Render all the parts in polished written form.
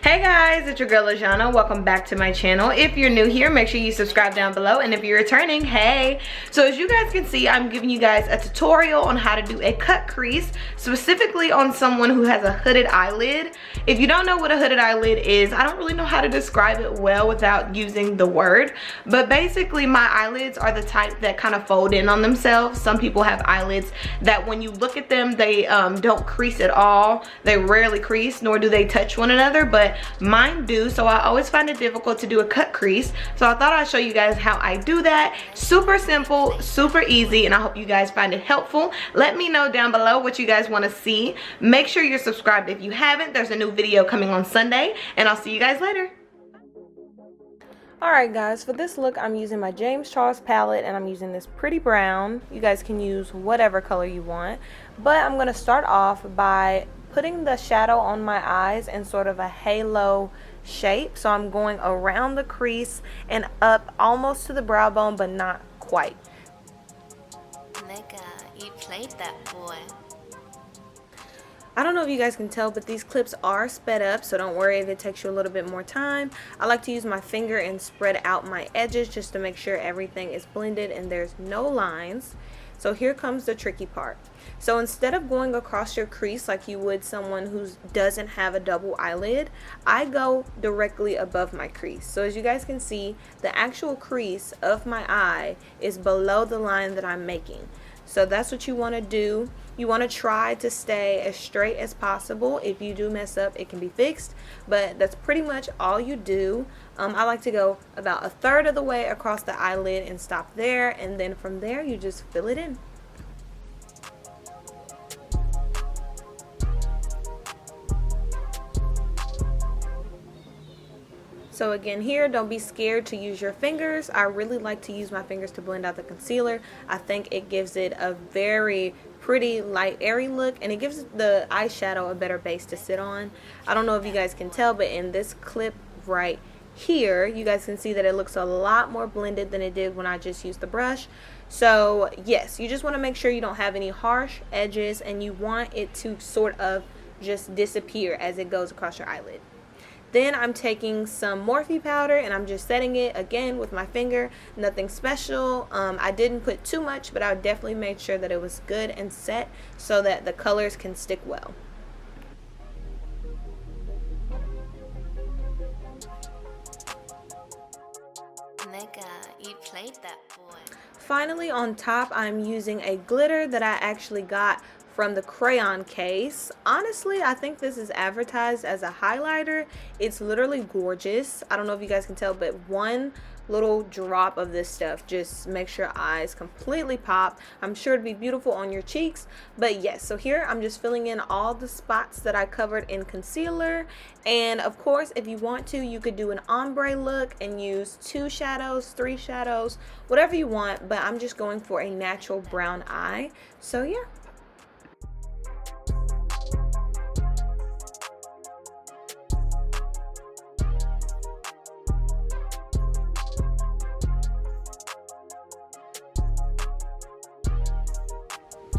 Hey guys, it's your girl Lajana. Welcome back to my channel. If you're new here, make sure you subscribe down below, and if you're returning, hey. So as you guys can see, I'm giving you guys a tutorial on how to do a cut crease, specifically on someone who has a hooded eyelid. If you don't know what a hooded eyelid is, I don't really know how to describe it well without using the word, but basically my eyelids are the type that kind of fold in on themselves. Some people have eyelids that when you look at them, they don't crease at all. They rarely crease, nor do they touch one another, but mine do, so I always find it difficult to do a cut crease. So I thought I'd show you guys how I do that. Super simple, super easy, and I hope you guys find it helpful. Let me know down below what you guys want to see. Make sure you're subscribed if you haven't. There's a new video coming on Sunday, and I'll see you guys later. Alright guys, for this look I'm using my James Charles palette, and I'm using this pretty brown. You guys can use whatever color you want, but I'm going to start off by putting the shadow on my eyes in sort of a halo shape. So I'm going around the crease and up almost to the brow bone, but not quite. Nigga, you played that boy. I don't know if you guys can tell, but these clips are sped up, so don't worry if it takes you a little bit more time. I like to use my finger and spread out my edges just to make sure everything is blended and there's no lines. So here comes the tricky part. So instead of going across your crease like you would someone who doesn't have a double eyelid, I go directly above my crease. So as you guys can see, the actual crease of my eye is below the line that I'm making. So that's what you want to do. You want to try to stay as straight as possible. If you do mess up, it can be fixed, but that's pretty much all you do. I like to go about 1/3 of the way across the eyelid and stop there, and then from there you just fill it in. So again, here, don't be scared to use your fingers. I really like to use my fingers to blend out the concealer. I think it gives it a very pretty light airy look, and it gives the eyeshadow a better base to sit on. I don't know if you guys can tell, but in this clip right here, you guys can see that it looks a lot more blended than it did when I just used the brush. So yes, you just want to make sure you don't have any harsh edges, and you want it to sort of just disappear as it goes across your eyelid. Then I'm taking some Morphe powder and I'm just setting it again with my finger. Nothing special. I didn't put too much, but I definitely made sure that it was good and set so that the colors can stick well. Nigga, you played that boy. Finally, on top, I'm using a glitter that I actually got from the crayon case. Honestly, I think this is advertised as a highlighter. It's literally gorgeous. I don't know if you guys can tell, but one little drop of this stuff just makes your eyes completely pop. I'm sure it'd be beautiful on your cheeks, but yes, so here I'm just filling in all the spots that I covered in concealer. And of course, if you want to, you could do an ombre look and use 2 shadows, 3 shadows, whatever you want, but I'm just going for a natural brown eye. So yeah.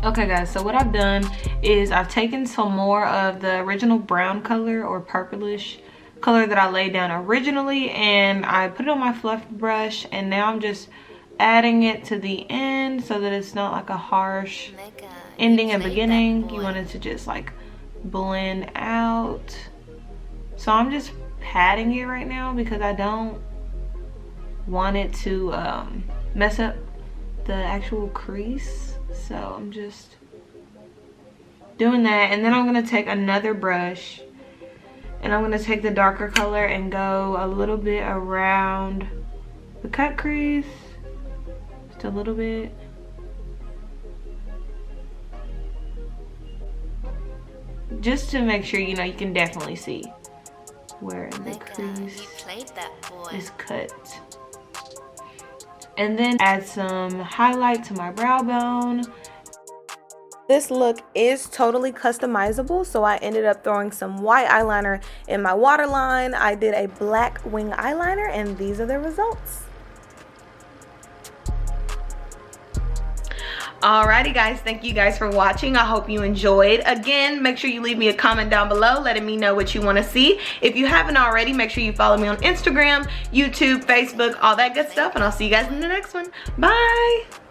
Okay guys, so what I've done is I've taken some more of the original brown color or purplish color that I laid down originally, and I put it on my fluff brush, and now I'm just adding it to the end so that it's not like a harsh ending and beginning. You want it to just like blend out. So I'm just patting it right now because I don't want it to mess up the actual crease. So I'm just doing that, and then I'm going to take another brush and I'm going to take the darker color and go a little bit around the cut crease, just a little bit. Just to make sure, you know, you can definitely see where the crease is cut. And then add some highlight to my brow bone. This look is totally customizable, so I ended up throwing some white eyeliner in my waterline. I did a black wing eyeliner, and these are the results. Alrighty guys, thank you guys for watching. I hope you enjoyed. Again, make sure you leave me a comment down below letting me know what you want to see. If you haven't already, make sure you follow me on Instagram, YouTube, Facebook, all that good stuff, and I'll see you guys in the next one. Bye.